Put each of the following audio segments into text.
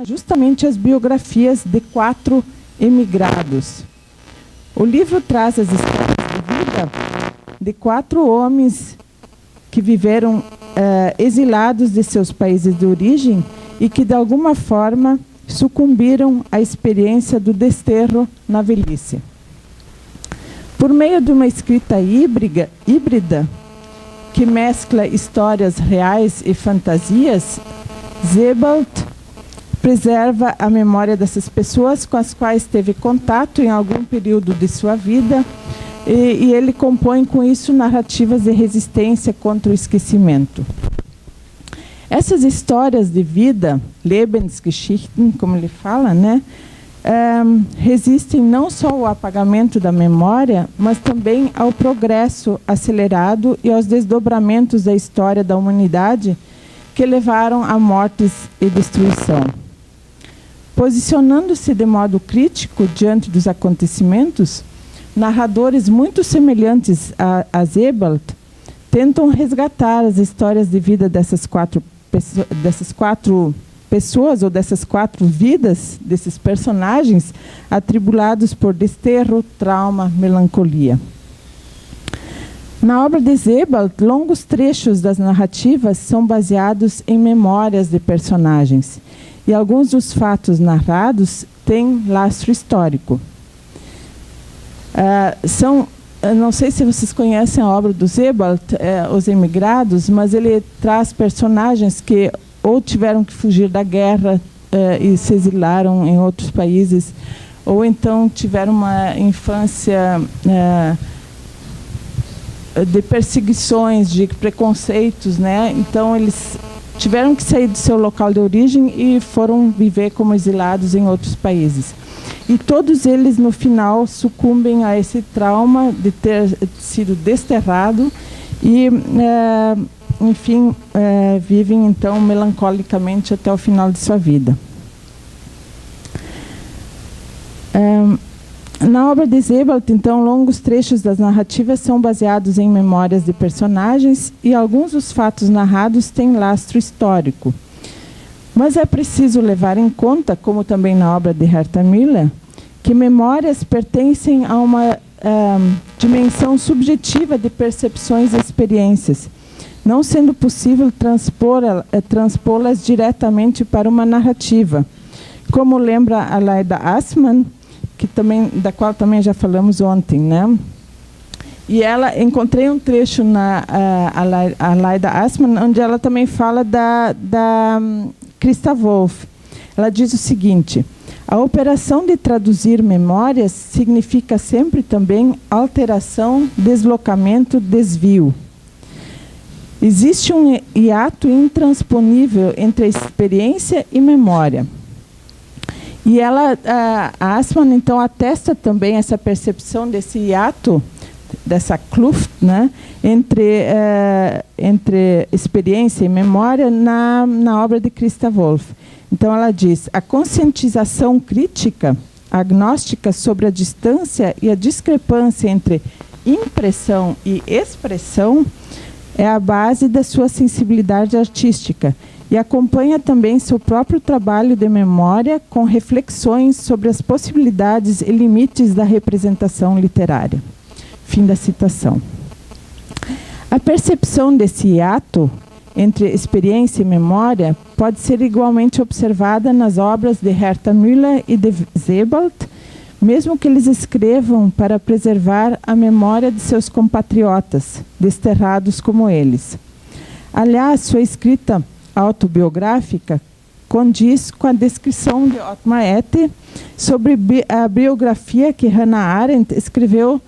justamente as biografias de 4 emigrados. O livro traz as histórias de vida de 4 homens que viveram exilados de seus países de origem e que, de alguma forma, sucumbiram à experiência do desterro na velhice. Por meio de uma escrita híbrida que mescla histórias reais e fantasias, Sebald preserva a memória dessas pessoas com as quais teve contato em algum período de sua vida e ele compõe com isso narrativas de resistência contra o esquecimento. Essas histórias de vida, Lebensgeschichten, como ele fala, né, resistem não só ao apagamento da memória, mas também ao progresso acelerado e aos desdobramentos da história da humanidade que levaram a mortes e destruição. Posicionando-se de modo crítico diante dos acontecimentos, narradores muito semelhantes a Sebald tentam resgatar as histórias de vida dessas quatro pessoas, ou dessas 4 vidas, desses personagens, atribulados por desterro, trauma, melancolia. Na obra de Sebald, longos trechos das narrativas são baseados em memórias de personagens, e alguns dos fatos narrados têm lastro histórico. Não sei se vocês conhecem a obra do Sebald, Os Emigrados, mas ele traz personagens que ou tiveram que fugir da guerra e se exilaram em outros países, ou então tiveram uma infância de perseguições, de preconceitos, né? Então eles tiveram que sair do seu local de origem e foram viver como exilados em outros países. E todos eles, no final, sucumbem a esse trauma de ter sido desterrado e, enfim, vivem, então, melancolicamente até o final de sua vida. Na obra de Sebald, então, longos trechos das narrativas são baseados em memórias de personagens e alguns dos fatos narrados têm lastro histórico. Mas é preciso levar em conta, como também na obra de Herta Müller, que memórias pertencem a uma dimensão subjetiva de percepções e experiências, não sendo possível transpô-las diretamente para uma narrativa, como lembra a Laida Assmann, da qual também já falamos ontem, né? E encontrei um trecho na a Laida Assmann, onde ela também fala da Christa Wolf. Ela diz o seguinte: a operação de traduzir memórias significa sempre também alteração, deslocamento, desvio. Existe um hiato intransponível entre a experiência e memória. E a Assmann, então, atesta também essa percepção desse hiato, dessa Kluft, né, entre experiência e memória na obra de Christa Wolf. Então, ela diz: a conscientização crítica, agnóstica sobre a distância e a discrepância entre impressão e expressão é a base da sua sensibilidade artística e acompanha também seu próprio trabalho de memória com reflexões sobre as possibilidades e limites da representação literária. Fim da citação. A percepção desse hiato entre experiência e memória pode ser igualmente observada nas obras de Herta Müller e de Sebald, mesmo que eles escrevam para preservar a memória de seus compatriotas, desterrados como eles. Aliás, sua escrita autobiográfica condiz com a descrição de Ottmar Ette sobre a biografia que Hannah Arendt escreveu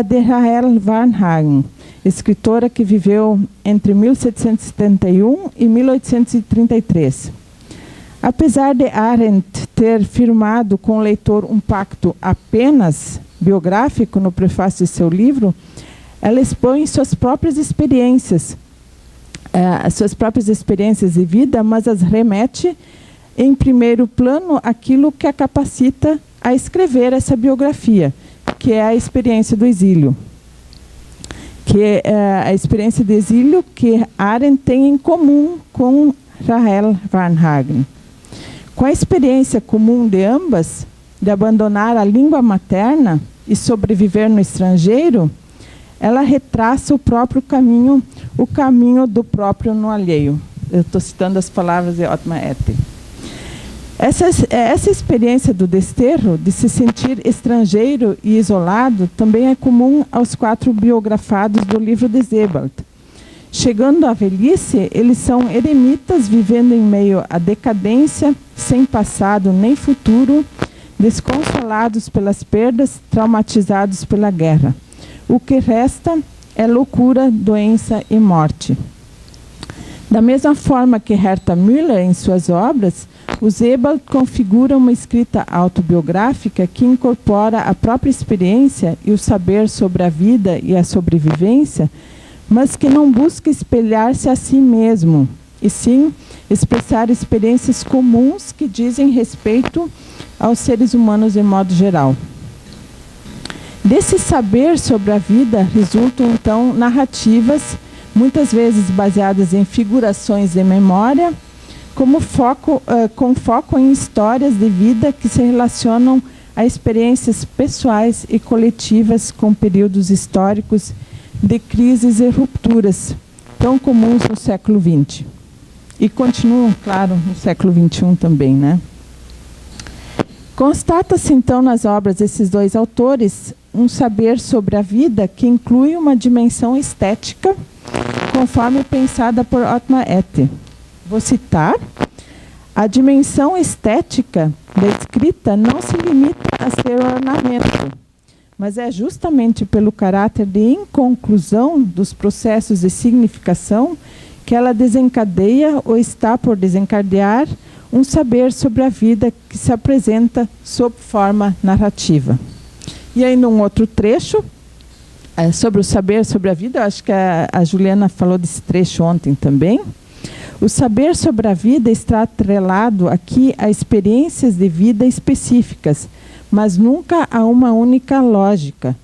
de Rahel Varnhagen, escritora que viveu entre 1771 e 1833. Apesar de Arendt ter firmado com o leitor um pacto apenas biográfico no prefácio de seu livro, ela expõe suas próprias experiências de vida, mas as remete em primeiro plano àquilo que a capacita a escrever essa biografia, que é a experiência do exílio. Que é a experiência do exílio que Arendt tem em comum com Rahel Varnhagen. Com a experiência comum de ambas, de abandonar a língua materna e sobreviver no estrangeiro, ela retraça o próprio caminho, o caminho do próprio no alheio. Eu estou citando as palavras de Ottmar Ette. Essa experiência do desterro, de se sentir estrangeiro e isolado, também é comum aos 4 biografados do livro de Sebald. Chegando à velhice, eles são eremitas vivendo em meio à decadência, sem passado nem futuro, desconsolados pelas perdas, traumatizados pela guerra. O que resta é loucura, doença e morte. Da mesma forma que Herta Müller, em suas obras, o Sebald configura uma escrita autobiográfica que incorpora a própria experiência e o saber sobre a vida e a sobrevivência, mas que não busca espelhar-se a si mesmo, e sim expressar experiências comuns que dizem respeito aos seres humanos de modo geral. Desse saber sobre a vida resultam, então, narrativas, muitas vezes baseadas em figurações de memória, com foco em histórias de vida que se relacionam a experiências pessoais e coletivas com períodos históricos de crises e rupturas, tão comuns no século XX. E continuam, claro, no século XXI também, né? Constata-se, então, nas obras desses 2 autores, um saber sobre a vida que inclui uma dimensão estética, conforme pensada por Ottmar Ette. Vou citar: a dimensão estética da escrita não se limita a ser ornamento, mas é justamente pelo caráter de inconclusão dos processos de significação que ela desencadeia ou está por desencadear um saber sobre a vida que se apresenta sob forma narrativa. E aí, num outro trecho, sobre o saber sobre a vida, eu acho que a Juliana falou desse trecho ontem também. O saber sobre a vida está atrelado aqui a experiências de vida específicas, mas nunca a uma única lógica.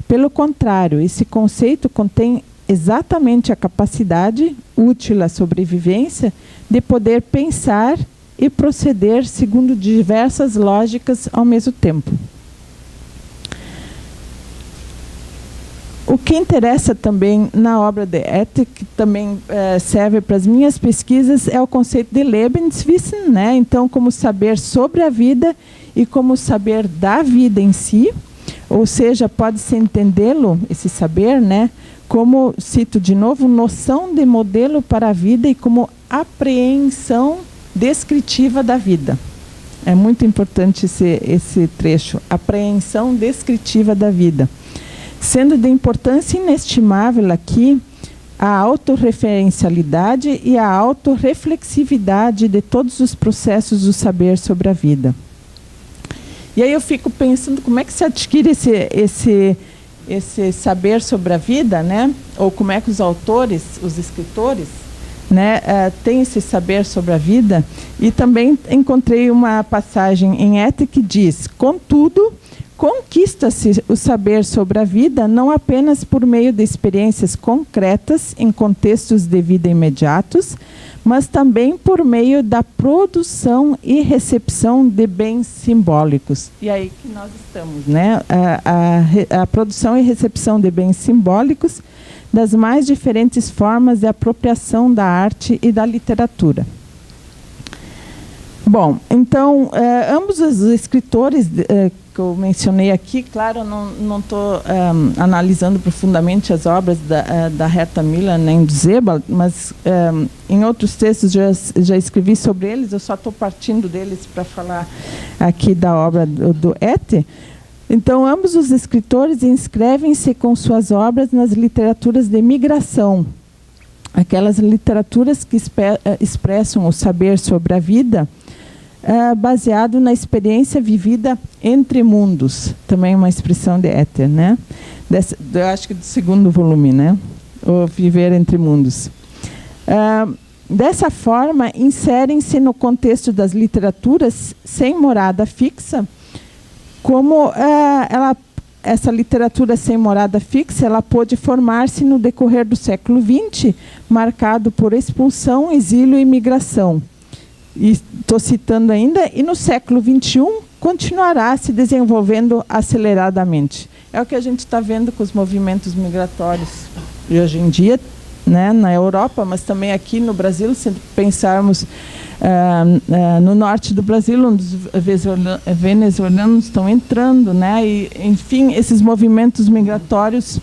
Pelo contrário, esse conceito contém exatamente a capacidade, útil à sobrevivência, de poder pensar e proceder segundo diversas lógicas ao mesmo tempo. O que interessa também na obra de Ette, que também serve para as minhas pesquisas, é o conceito de Lebenswissen, né? Então, como saber sobre a vida e como saber da vida em si, ou seja, pode-se entendê-lo, esse saber, né, como, cito de novo, noção de modelo para a vida e como apreensão descritiva da vida. É muito importante esse trecho, apreensão descritiva da vida. Sendo de importância inestimável aqui a autorreferencialidade e a autorreflexividade de todos os processos do saber sobre a vida. E aí eu fico pensando como é que se adquire esse saber sobre a vida, né? Ou como é que os autores, os escritores, né, têm esse saber sobre a vida. E também encontrei uma passagem em Ette que diz: contudo, conquista-se o saber sobre a vida não apenas por meio de experiências concretas em contextos de vida imediatos, mas também por meio da produção e recepção de bens simbólicos. E aí que nós estamos, né? A produção e recepção de bens simbólicos das mais diferentes formas de apropriação da arte e da literatura. Bom, então, ambos os escritores que eu mencionei aqui, claro, eu não estou analisando profundamente as obras da Herta Müller nem do Sebald, mas em outros textos já escrevi sobre eles, eu só estou partindo deles para falar aqui da obra do Ette. Então, ambos os escritores inscrevem-se com suas obras nas literaturas de migração, aquelas literaturas que expressam o saber sobre a vida, baseado na experiência vivida entre mundos, também uma expressão de Ette, né? Eu acho que do segundo volume, né? O Viver entre Mundos. Dessa forma, inserem-se no contexto das literaturas sem morada fixa, como essa literatura sem morada fixa, ela pôde formar-se no decorrer do século XX, marcado por expulsão, exílio e migração. e estou citando ainda, e no século XXI continuará se desenvolvendo aceleradamente. É o que a gente está vendo com os movimentos migratórios de hoje em dia, né, na Europa, mas também aqui no Brasil, se pensarmos no norte do Brasil, onde os venezuelanos estão entrando, né, e, enfim, esses movimentos migratórios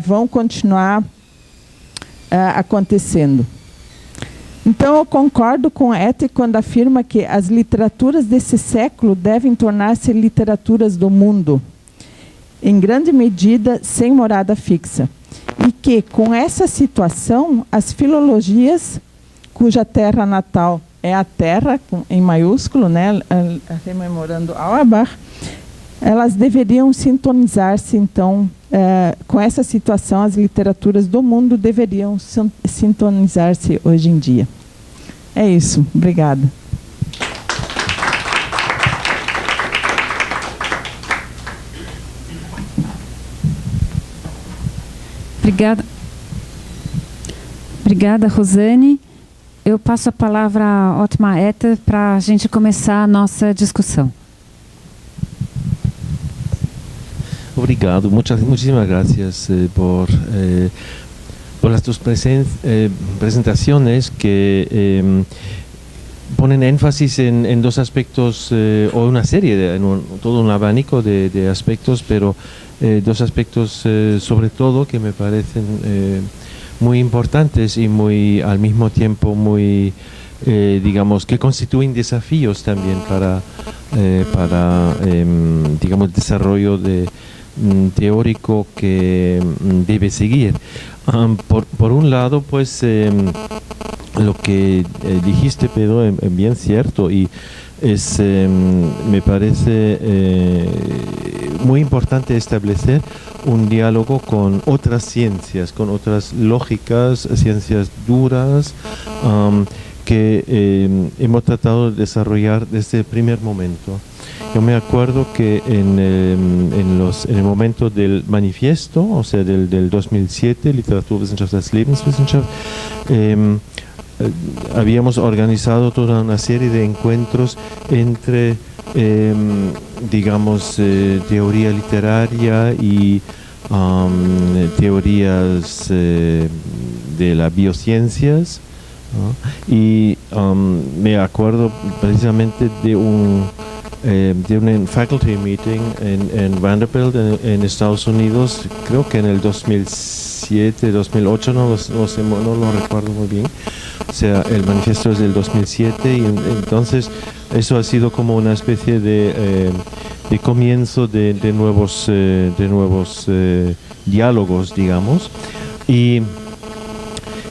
vão continuar acontecendo. Então, eu concordo com Etty quando afirma que as literaturas desse século devem tornar-se literaturas do mundo, em grande medida sem morada fixa. E que, com essa situação, as filologias, cuja terra natal é a terra, em maiúsculo, né, rememorando Auerbach, elas deveriam sintonizar-se, então, com essa situação, as literaturas do mundo deveriam sintonizar-se hoje em dia. É isso. Obrigada. Obrigada, Rosane. Eu passo a palavra a Ottmar Etter para a gente começar a nossa discussão. Obrigado, muchísimas gracias por las dos presentaciones que ponen énfasis en dos aspectos, o una serie, todo un abanico de aspectos, pero dos aspectos sobre todo que me parecen muy importantes y muy al mismo tiempo muy digamos que constituyen desafíos también para digamos el desarrollo teórico que debe seguir. Por un lado, pues lo que dijiste, Pedro, es bien cierto y es me parece muy importante establecer un diálogo con otras ciencias, con otras lógicas, ciencias duras, que hemos tratado de desarrollar desde el primer momento. Yo me acuerdo que en el momento del manifiesto, o sea, del 2007, Literaturwissenschaft als Lebenswissenschaft, habíamos organizado toda una serie de encuentros entre, digamos, teoría literaria y teorías de las biociencias, ¿no? Y me acuerdo precisamente de un faculty meeting en Vanderbilt en Estados Unidos, creo que en el 2007, 2008, no lo recuerdo muy bien. O sea, el manifiesto es del 2007 y entonces eso ha sido como una especie de comienzo de nuevos diálogos, digamos. Y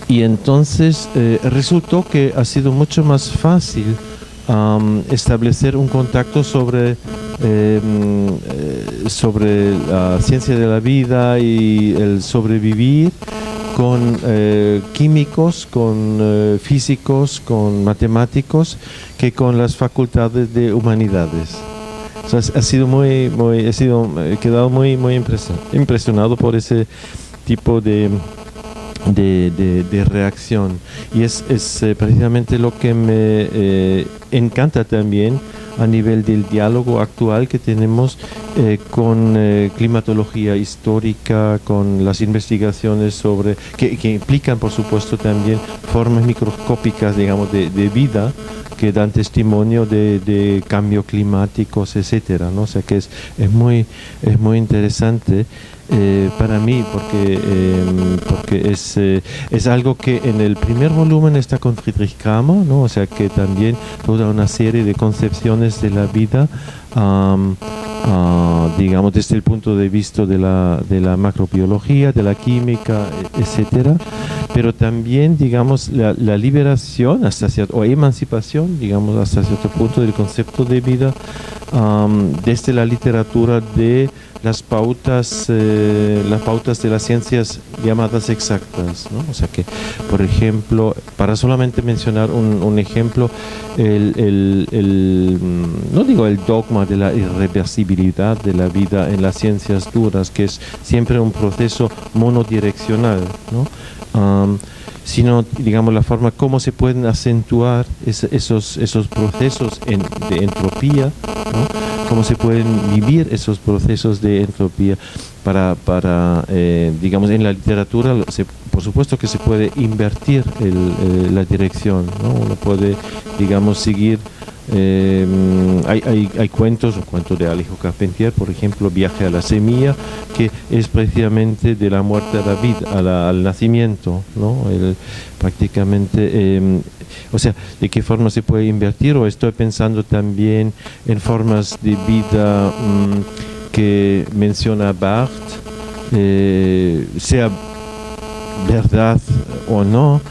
entonces resultó que ha sido mucho más fácil establecer un contacto sobre la ciencia de la vida y el sobrevivir con químicos, con físicos, con matemáticos, que con las facultades de humanidades. O sea, he quedado muy impresionado por ese tipo de reacción, y es precisamente lo que me encanta también a nivel del diálogo actual que tenemos con climatología histórica, con las investigaciones sobre que implican por supuesto también formas microscópicas, digamos, de vida que dan testimonio de cambios climáticos, etcétera, ¿no? O sea que es muy interesante para mí porque es algo que en el primer volumen está con Friedrich Kramer, ¿no? O sea que también toda una serie de concepciones de la vida, digamos desde el punto de vista de la macrobiología, de la química, etcétera, pero también digamos la liberación o emancipación, digamos hasta cierto punto, del concepto de vida desde la literatura de las pautas de las ciencias llamadas exactas, ¿no? O sea que, por ejemplo, para solamente mencionar un ejemplo, no digo el dogma de la irreversibilidad de la vida en las ciencias duras, que es siempre un proceso monodireccional, ¿no? Sino, digamos, la forma como se pueden acentuar esos procesos de entropía, ¿no? Cómo se pueden vivir esos procesos de entropía digamos, en la literatura, por supuesto que se puede invertir la dirección, ¿no? Uno puede, digamos, seguir. Hay cuentos, un cuento de Alejo Carpentier, por ejemplo, Viaje a la semilla, que es precisamente de la muerte a la vida, al nacimiento, ¿no? Prácticamente, o sea, de qué forma se puede invertir, o estoy pensando también en formas de vida que menciona Barthes, sea verdad o no.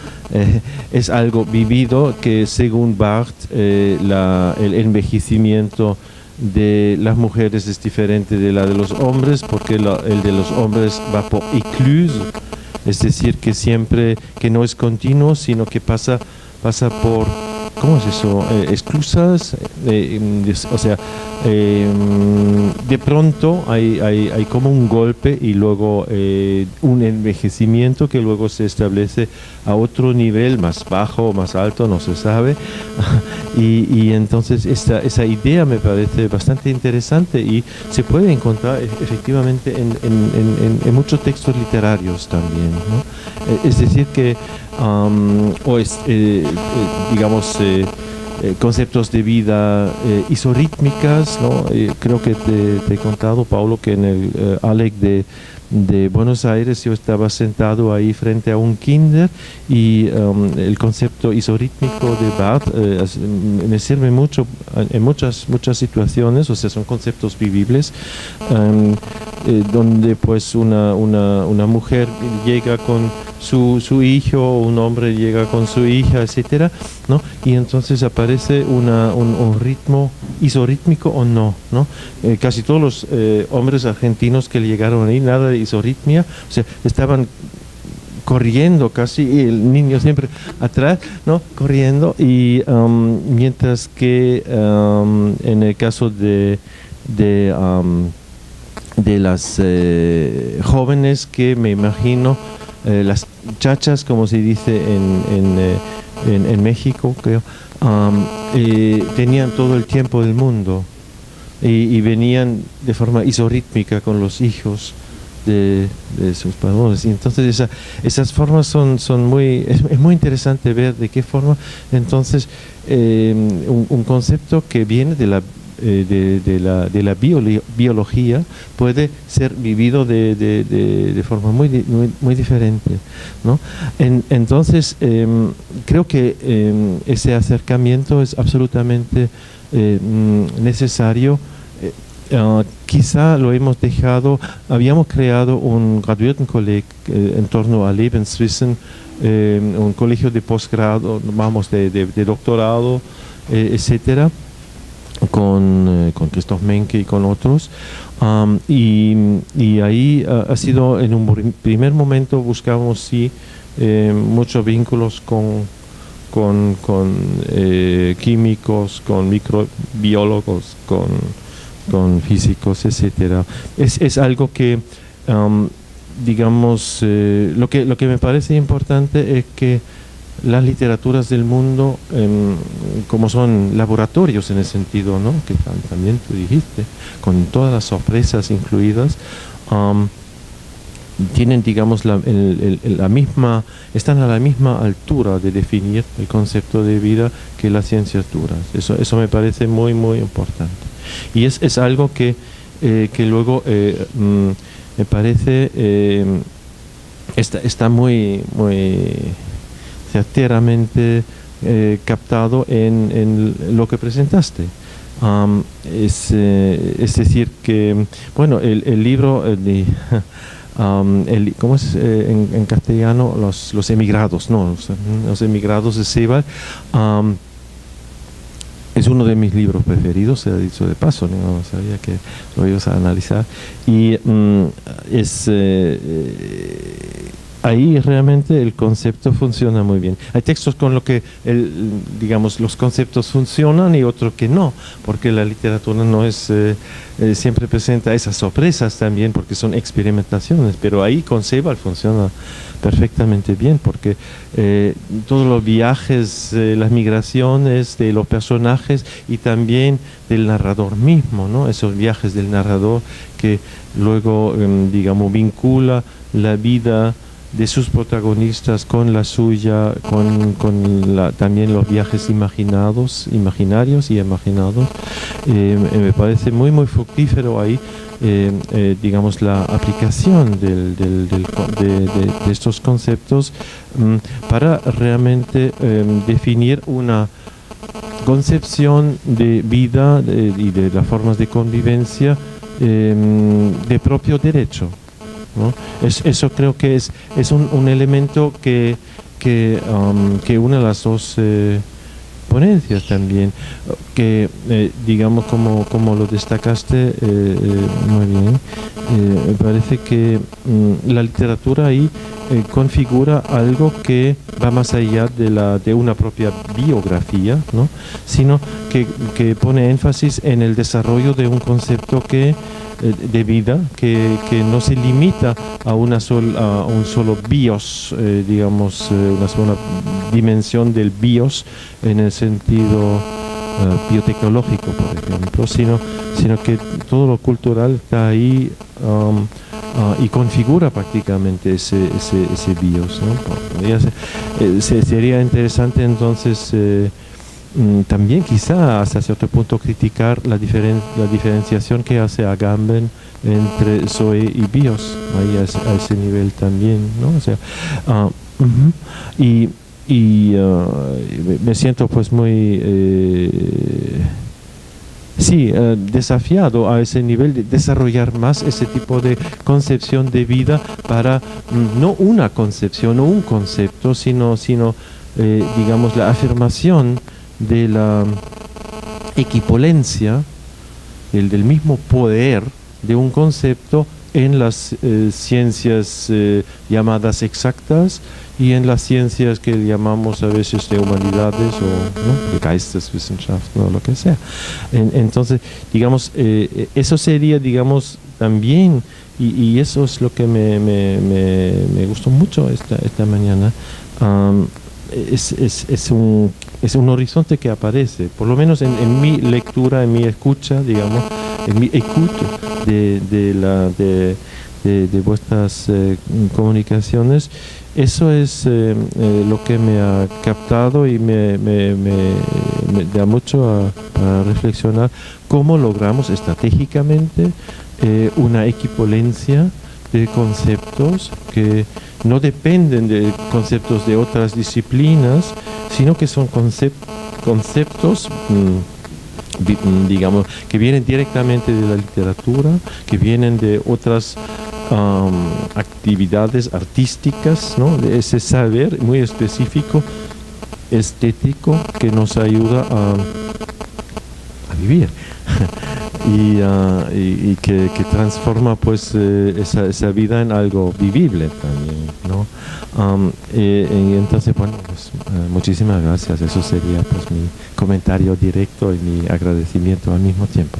Es algo vivido que, según Barthes, el envejecimiento de las mujeres es diferente de la de los hombres, porque el de los hombres va por écluse, es decir, que no es continuo, sino que pasa por, ¿cómo es eso? Exclusas, o sea, de pronto hay como un golpe y luego un envejecimiento que luego se establece a otro nivel, más bajo, más alto, no se sabe. y entonces esa idea me parece bastante interesante y se puede encontrar efectivamente en muchos textos literarios también, ¿no? Es decir que, digamos, conceptos de vida isorítmicas, ¿no? Creo que te he contado, Paulo, que en el ALEC de Buenos Aires yo estaba sentado ahí frente a un kinder y el concepto isorítmico de Barthes me sirve mucho en muchas situaciones, o sea, son conceptos vivibles, donde pues una mujer llega con su hijo, un hombre llega con su hija, etcétera, ¿no? Y entonces aparece un ritmo isorítmico o no, ¿no? Casi todos los hombres argentinos que llegaron ahí, nada de isorritmia, o sea, estaban corriendo casi, y el niño siempre atrás, ¿no? Corriendo, y mientras que en el caso de las jóvenes, que me imagino, las chachas, como se dice en México, creo, tenían todo el tiempo del mundo y venían de forma isorítmica con los hijos de sus padres, y entonces esas formas son muy, es muy interesante ver de qué forma entonces un concepto que viene de la biología puede ser vivido de forma muy diferente, ¿no? Entonces creo que ese acercamiento es absolutamente necesario. Quizá lo hemos dejado, habíamos creado un Graduiertenkolleg en torno a Lebenswissen, un colegio de posgrado, vamos, de doctorado, etcétera, con Christoph Menke y con otros, y ahí ha sido, en un primer momento buscamos sí muchos vínculos con químicos, con microbiólogos, con físicos, etcétera. Es algo que digamos, lo que me parece importante es que las literaturas del mundo, como son laboratorios en ese sentido, ¿no? Que también tú dijiste, con todas las sorpresas incluidas, tienen, digamos, están a la misma altura de definir el concepto de vida que las ciencias duras. Eso me parece muy, muy importante. Y es algo que luego me parece está muy, muy certeramente captado en lo que presentaste. Es decir que, bueno, el libro ¿cómo es en castellano? Los emigrados, no, los emigrados de Sebald, Es uno de mis libros preferidos, se ha dicho de paso, no sabía que lo ibas a analizar. Y ahí realmente el concepto funciona muy bien. Hay textos con los que, digamos, los conceptos funcionan y otros que no, porque la literatura no es siempre presenta esas sorpresas también, porque son experimentaciones, pero ahí con Sebald funciona perfectamente bien, porque todos los viajes, las migraciones de los personajes y también del narrador mismo, ¿no? Esos viajes del narrador que luego, digamos, vincula la vida de sus protagonistas con la suya, también los viajes imaginarios y imaginados. Me parece muy, muy fructífero ahí, digamos, la aplicación de estos conceptos para realmente definir una concepción de vida y de las formas de convivencia de propio derecho, ¿no? Eso creo que es un elemento que une las dos ponencias también, que digamos como lo destacaste muy bien, me parece que la literatura ahí configura algo que va más allá de una propia biografía, ¿no? Sino que pone énfasis en el desarrollo de un concepto de vida que no se limita a un solo bios, digamos, una sola dimensión del bios en el sentido biotecnológico, por ejemplo, sino que todo lo cultural está ahí y configura prácticamente ese bios, ¿no? Sería interesante entonces también quizá hasta cierto punto criticar la diferenciación que hace Agamben entre Zoe y bios, ahí a ese nivel también, ¿no? O sea, me siento pues muy desafiado a ese nivel de desarrollar más ese tipo de concepción de vida para no una concepción o un concepto, sino digamos la afirmación de la equipolencia del mismo poder de un concepto en las ciencias llamadas exactas y en las ciencias que llamamos a veces de humanidades o de Geisteswissenschaften o lo que sea. Entonces, digamos, eso sería, digamos, también, y eso es lo que me gustó mucho esta mañana, es un horizonte que aparece, por lo menos en mi lectura, en mi escucha, digamos, en mi écoute de vuestras comunicaciones. Eso es lo que me ha captado y me da mucho a reflexionar cómo logramos estratégicamente una equipolencia de conceptos que no dependen de conceptos de otras disciplinas, sino que son conceptos digamos, que vienen directamente de la literatura, que vienen de otras actividades artísticas, ¿no? De ese saber muy específico, estético, que nos ayuda a vivir y que transforma pues esa vida en algo vivible también, ¿no? Y entonces, bueno, pues, muchísimas gracias. Eso sería pues mi comentario directo y mi agradecimiento al mismo tiempo.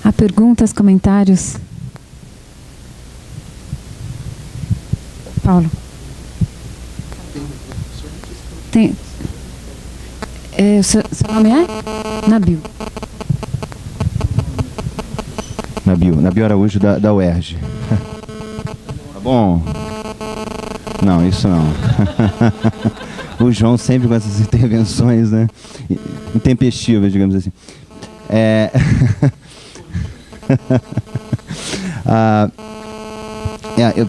Há perguntas, comentários? Paulo. Tem. Seu nome é? Nabil. Nabil Araújo, da UERJ. Tá bom? Não, isso não. O João sempre com essas intervenções, né? Intempestivas, digamos assim.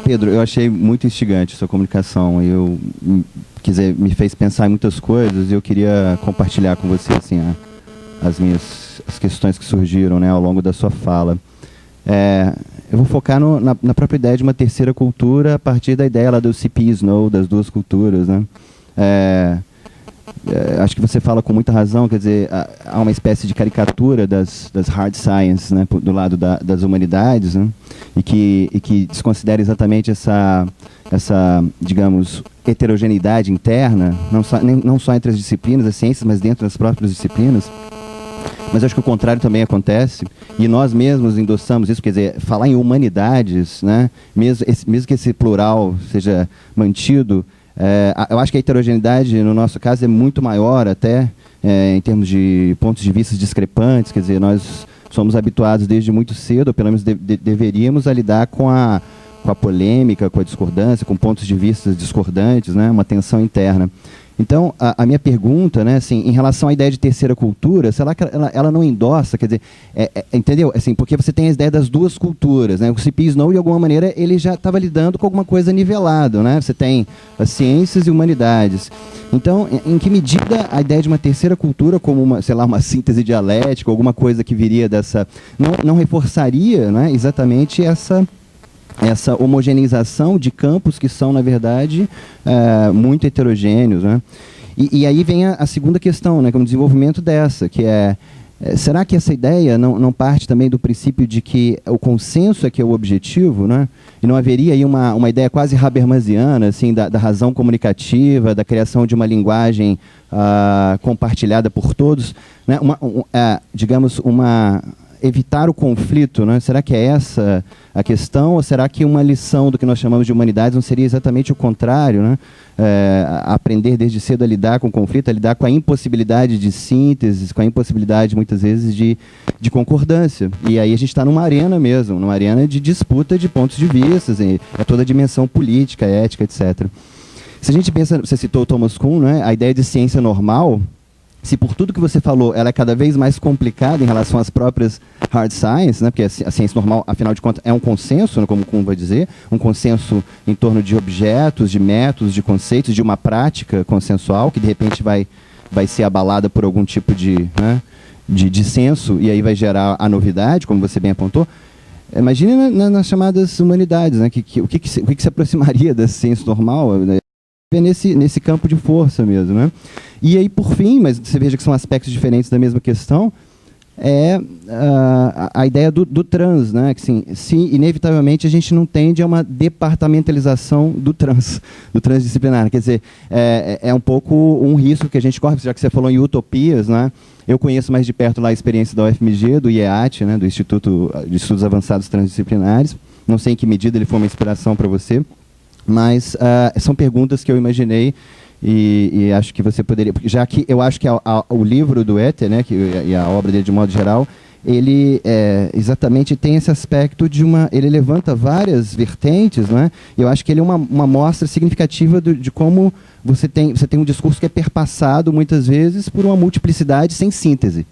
Pedro, eu achei muito instigante a sua comunicação. Me fez pensar em muitas coisas e eu queria compartilhar com você assim, as questões que surgiram, né, ao longo da sua fala. Eu vou focar na própria ideia de uma terceira cultura a partir da ideia lá do C.P. Snow, das duas culturas, né? Acho que você fala com muita razão, quer dizer, há uma espécie de caricatura das hard science, né, do lado das humanidades, né, e que desconsidera exatamente essa, digamos, heterogeneidade interna, não só entre as disciplinas, as ciências, mas dentro das próprias disciplinas. Mas acho que o contrário também acontece, e nós mesmos endossamos isso, quer dizer, falar em humanidades, né, mesmo que esse plural seja mantido, eu acho que a heterogeneidade, no nosso caso, é muito maior até, em termos de pontos de vista discrepantes, quer dizer, nós somos habituados desde muito cedo, ou pelo menos deveríamos, a lidar com a polêmica, com a discordância, com pontos de vista discordantes, né, uma tensão interna. Então, a minha pergunta, né, assim, em relação à ideia de terceira cultura, será que ela não endossa, quer dizer, entendeu? Assim, porque você tem a ideia das duas culturas, né? O C.P. Snow, de alguma maneira, ele já estava lidando com alguma coisa nivelada, né? Você tem as ciências e humanidades. Então, em que medida a ideia de uma terceira cultura, como uma, sei lá, uma síntese dialética, alguma coisa que viria dessa, não reforçaria, né, exatamente essa homogeneização de campos que são, na verdade, muito heterogêneos, né? E aí vem a segunda questão, né, que é o desenvolvimento dessa, que será que essa ideia não parte também do princípio de que o consenso é que é o objetivo, né? E não haveria aí uma ideia quase habermasiana, assim, da razão comunicativa, da criação de uma linguagem compartilhada por todos, né? Digamos, evitar o conflito, né? Será que é essa a questão, ou será que uma lição do que nós chamamos de humanidades não seria exatamente o contrário, né? Aprender desde cedo a lidar com o conflito, a lidar com a impossibilidade de síntese, com a impossibilidade, muitas vezes, de concordância. E aí a gente está numa arena mesmo, numa arena de disputa de pontos de vista, toda a dimensão política, ética, etc. Se a gente pensa, você citou o Thomas Kuhn, né? A ideia de ciência normal, se por tudo que você falou, ela é cada vez mais complicada em relação às próprias hard science, né, porque a ciência normal, afinal de contas, é um consenso, né, como Kuhn vai dizer, um consenso em torno de objetos, de métodos, de conceitos, de uma prática consensual, que de repente vai ser abalada por algum tipo de dissenso, e aí vai gerar a novidade, como você bem apontou. Imagine nas chamadas humanidades, né, o que se aproximaria da ciência normal, né, nesse campo de força mesmo, né? E aí, por fim, mas você veja que são aspectos diferentes da mesma questão, a ideia do trans, né? Que, assim, se inevitavelmente a gente não tende a uma departamentalização do transdisciplinar. Quer dizer, é um pouco um risco que a gente corre, já que você falou em utopias, né? Eu conheço mais de perto lá a experiência da UFMG, do IEAT, né? Do Instituto de Estudos Avançados Transdisciplinares. Não sei em que medida ele foi uma inspiração para você, mas são perguntas que eu imaginei e acho que você poderia, já que eu acho que o livro do Ether, né, e a obra dele de modo geral, ele exatamente tem esse aspecto ele levanta várias vertentes, né? Eu acho que ele é uma mostra significativa de como você tem um discurso que é perpassado muitas vezes por uma multiplicidade sem síntese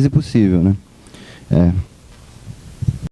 possível, né?